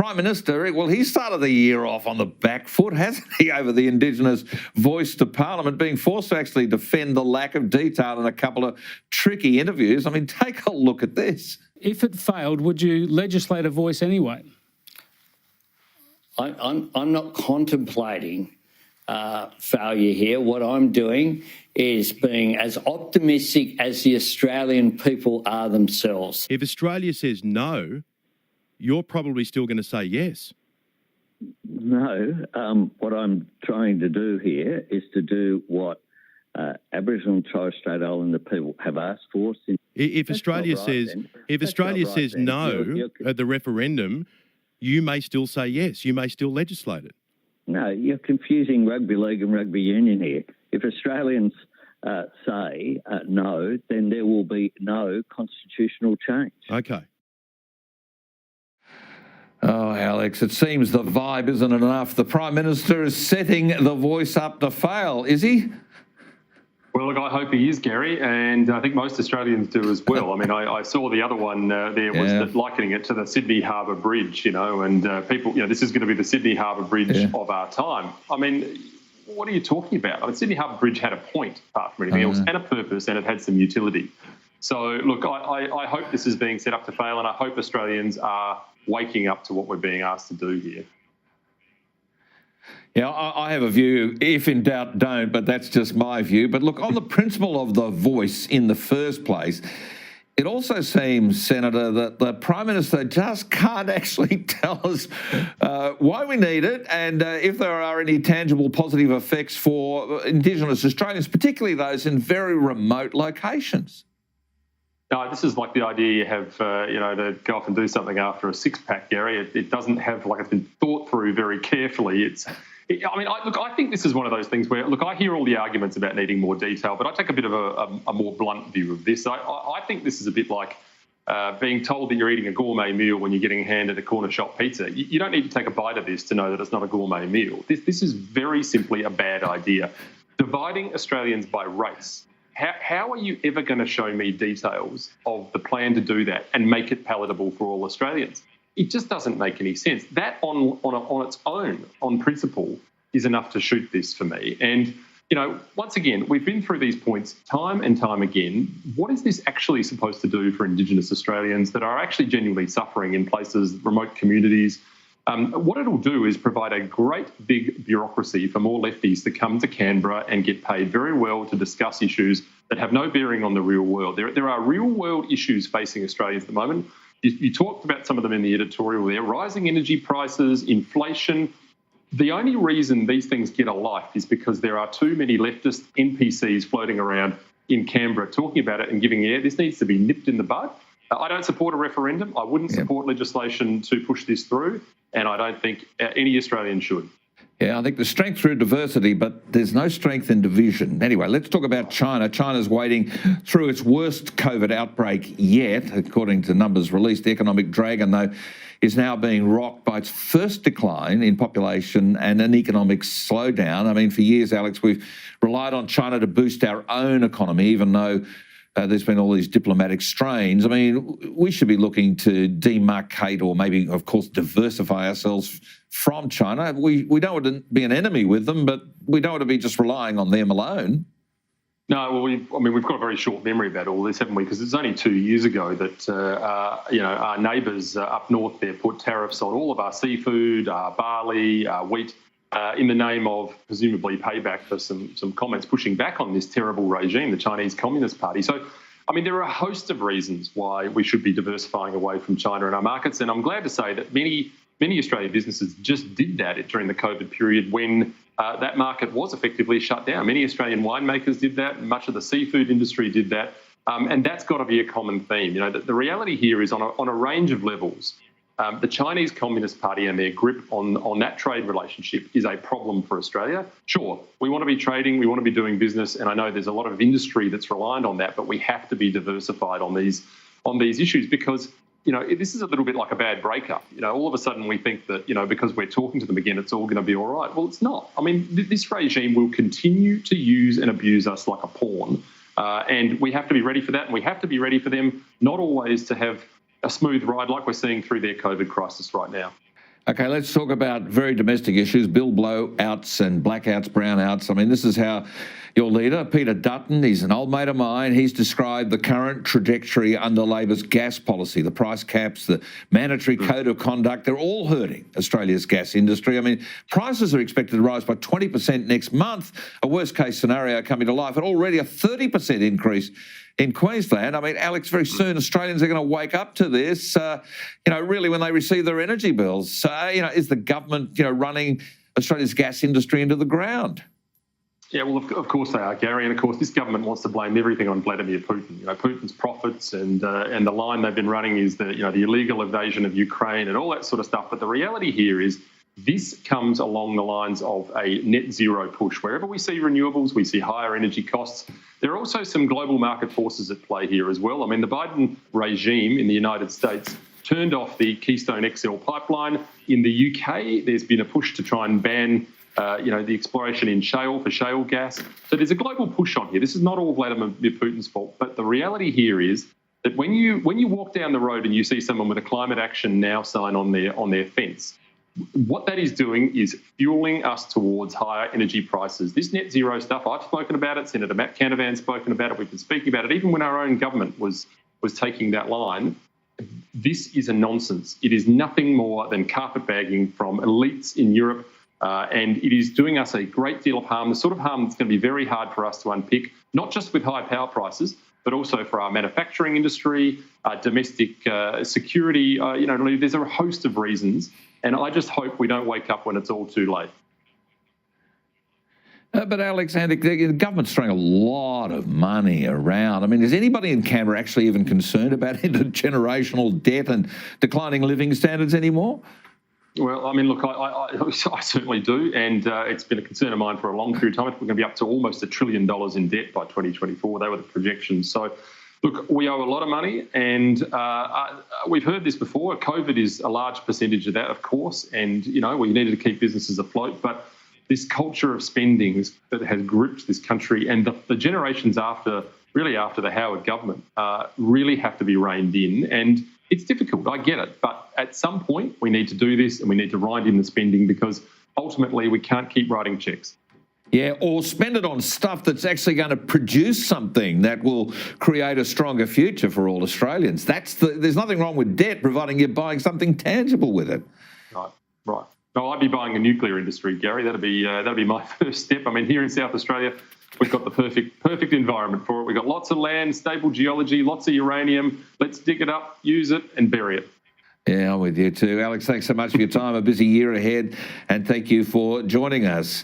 Prime Minister, well, he started the year off on the back foot, hasn't he, over the Indigenous voice to Parliament, being forced to actually defend the lack of detail in a couple of tricky interviews. I mean, take a look at this. If it failed, would you legislate a voice anyway? I'm not contemplating failure here. What I'm doing is being as optimistic as the Australian people are themselves. If Australia says no, you're probably still going to say yes. No, what I'm trying to do here is to do what Aboriginal and Torres Strait Islander people have asked for. If Australia says no at the referendum, you may still say yes. You may still legislate it. No, you're confusing rugby league and rugby union here. If Australians say no, then there will be no constitutional change. Okay. Oh, Alex, it seems the vibe isn't enough. The Prime Minister is setting the voice up to fail, is he? Well, look, I hope he is, Gary, and I think most Australians do as well. I mean, I saw the other one there was likening it to the Sydney Harbour Bridge, and people, this is going to be the Sydney Harbour Bridge of our time. I mean, what are you talking about? I mean, Sydney Harbour Bridge had a point, apart from anything else, and a purpose, and it had some utility. So, look, I hope this is being set up to fail, and I hope Australians are waking up to what we're being asked to do here. Yeah, I have a view, if in doubt, don't, but that's just my view. But look, on the principle of the voice in the first place, it also seems, Senator, that the Prime Minister just can't actually tell us why we need it and if there are any tangible positive effects for Indigenous Australians, particularly those in very remote locations. No, this is like the idea you have, to go off and do something after a six-pack, Gary. It doesn't have, it's been thought through very carefully. I think this is one of those things where, I hear all the arguments about needing more detail, but I take a bit of a more blunt view of this. I think this is a bit like being told that you're eating a gourmet meal when you're getting handed a corner shop pizza. You don't need to take a bite of this to know that it's not a gourmet meal. This is very simply a bad idea. Dividing Australians by race. How are you ever going to show me details of the plan to do that and make it palatable for all Australians? It just doesn't make any sense. That on its own, on principle, is enough to shoot this for me. And, once again, we've been through these points time and time again. What is this actually supposed to do for Indigenous Australians that are actually genuinely suffering in places, remote communities? What it'll do is provide a great big bureaucracy for more lefties to come to Canberra and get paid very well to discuss issues that have no bearing on the real world. There are real world issues facing Australians at the moment. You talked about some of them in the editorial there. Rising energy prices, inflation. The only reason these things get a life is because there are too many leftist NPCs floating around in Canberra talking about it and giving this needs to be nipped in the bud. I don't support a referendum. I wouldn't support legislation to push this through, and I don't think any Australian should. Yeah, I think there's strength through diversity, but there's no strength in division. Anyway, let's talk about China. China's wading through its worst COVID outbreak yet, according to numbers released. The economic dragon, though, is now being rocked by its first decline in population and an economic slowdown. I mean, for years, Alex, we've relied on China to boost our own economy, even though there's been all these diplomatic strains. I mean, we should be looking to demarcate or maybe, of course, diversify ourselves from China. We don't want to be an enemy with them, but we don't want to be just relying on them alone. No, well, we've got a very short memory about all this, haven't we? Because it's only 2 years ago that, our neighbours up north there put tariffs on all of our seafood, our barley, our wheat, in the name of presumably payback for some comments pushing back on this terrible regime, the Chinese Communist Party. So, there are a host of reasons why we should be diversifying away from China in our markets, and I'm glad to say that many Australian businesses just did that during the COVID period when that market was effectively shut down. Many Australian winemakers did that, much of the seafood industry did that, and that's got to be a common theme. The reality here is on a range of levels, the Chinese Communist Party and their grip on that trade relationship is a problem for Australia. Sure, we want to be trading, we want to be doing business, and I know there's a lot of industry that's reliant on that, but we have to be diversified on these issues because, this is a little bit like a bad breakup. All of a sudden we think that, because we're talking to them again, it's all going to be all right. Well, it's not. This regime will continue to use and abuse us like a pawn, and we have to be ready for that, and we have to be ready for them not always to have a smooth ride like we're seeing through their COVID crisis right now. Okay, let's talk about very domestic issues, bill blowouts and blackouts, brownouts. I mean, this is how your leader, Peter Dutton, he's an old mate of mine, he's described the current trajectory under Labor's gas policy, the price caps, the mandatory code of conduct. They're all hurting Australia's gas industry. I mean, prices are expected to rise by 20% next month, a worst-case scenario coming to life, and already a 30% increase in Queensland. I mean, Alex, very soon Australians are going to wake up to this, really when they receive their energy bills. Is the government, running Australia's gas industry into the ground? Yeah, well, of course they are, Gary. And of course, this government wants to blame everything on Vladimir Putin. Putin's profits and the line they've been running is the illegal invasion of Ukraine and all that sort of stuff. But the reality here is this comes along the lines of a net zero push. Wherever we see renewables, we see higher energy costs. There are also some global market forces at play here as well. I mean, the Biden regime in the United States turned off the Keystone XL pipeline. In the UK, there's been a push to try and ban the exploration in shale for shale gas. So there's a global push on here. This is not all Vladimir Putin's fault, but the reality here is that when you walk down the road and you see someone with a climate action now sign on their fence, what that is doing is fueling us towards higher energy prices. This net zero stuff, I've spoken about it, Senator Matt Canavan's spoken about it, we've been speaking about it, even when our own government was taking that line. This is a nonsense. It is nothing more than carpetbagging from elites in Europe, and it is doing us a great deal of harm, the sort of harm that's going to be very hard for us to unpick, not just with high power prices, but also for our manufacturing industry, our domestic security. There's a host of reasons. And I just hope we don't wake up when it's all too late. But Alex, Andy, the government's throwing a lot of money around. I mean, is anybody in Canberra actually even concerned about intergenerational debt and declining living standards anymore? Well, I mean, look, I certainly do, and it's been a concern of mine for a long period of time. We're going to be up to almost $1 trillion in debt by 2024. They were the projections. So, look, we owe a lot of money, and we've heard this before. COVID is a large percentage of that, of course, and, we needed to keep businesses afloat. But this culture of spending that has gripped this country and the generations after the Howard government really have to be reined in. And it's difficult, I get it. But at some point, we need to do this and we need to rein in the spending because ultimately we can't keep writing checks. Yeah, or spend it on stuff that's actually going to produce something that will create a stronger future for all Australians. There's nothing wrong with debt, providing you're buying something tangible with it. Right. No, I'd be buying a nuclear industry, Gary. That'd be my first step. I mean, here in South Australia, we've got the perfect environment for it. We've got lots of land, stable geology, lots of uranium. Let's dig it up, use it, and bury it. Yeah, I'm with you too. Alex, thanks so much for your time. A busy year ahead, and thank you for joining us.